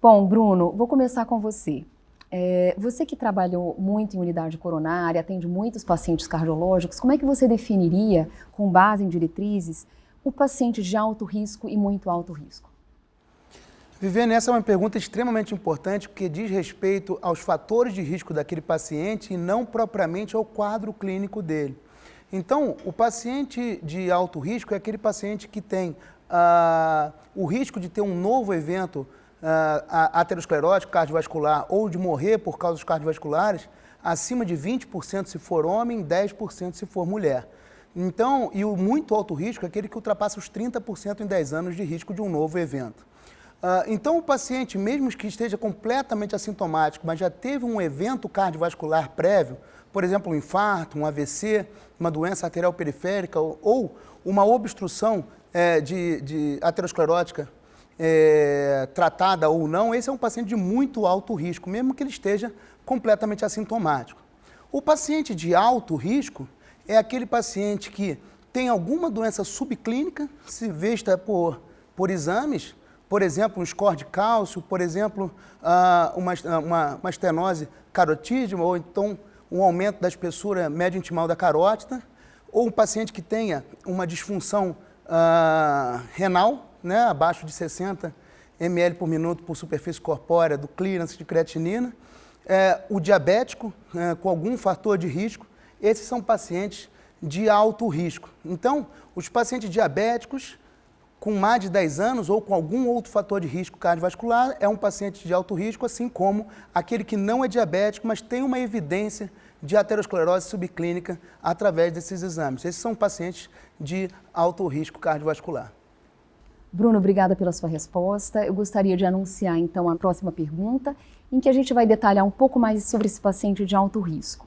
Bom, Bruno, vou começar com você. Você que trabalhou muito em unidade coronária, atende muitos pacientes cardiológicos, como é que você definiria, com base em diretrizes, o paciente de alto risco e muito alto risco? Viviane, essa é uma pergunta extremamente importante porque diz respeito aos fatores de risco daquele paciente e não propriamente ao quadro clínico dele. Então, o paciente de alto risco é aquele paciente que tem o risco de ter um novo evento aterosclerótico, cardiovascular, ou de morrer por causas cardiovasculares, acima de 20% se for homem, 10% se for mulher. Então, e o muito alto risco é aquele que ultrapassa os 30% em 10 anos de risco de um novo evento. Então, o paciente, mesmo que esteja completamente assintomático, mas já teve um evento cardiovascular prévio, por exemplo, um infarto, um AVC, uma doença arterial periférica ou uma obstrução de aterosclerótica tratada ou não, esse é um paciente de muito alto risco, mesmo que ele esteja completamente assintomático. O paciente de alto risco é aquele paciente que tem alguma doença subclínica, se vista por exames, por exemplo, um score de cálcio, por exemplo, uma estenose carotídea, ou então um aumento da espessura média intimal da carótida, ou um paciente que tenha uma disfunção renal, né, abaixo de 60 ml por minuto por superfície corpórea do clearance de creatinina, o diabético com algum fator de risco, esses são pacientes de alto risco. Então, os pacientes diabéticos com mais de 10 anos ou com algum outro fator de risco cardiovascular é um paciente de alto risco, assim como aquele que não é diabético, mas tem uma evidência de aterosclerose subclínica através desses exames. Esses são pacientes de alto risco cardiovascular. Bruno, obrigada pela sua resposta. Eu gostaria de anunciar, então, a próxima pergunta, em que a gente vai detalhar um pouco mais sobre esse paciente de alto risco.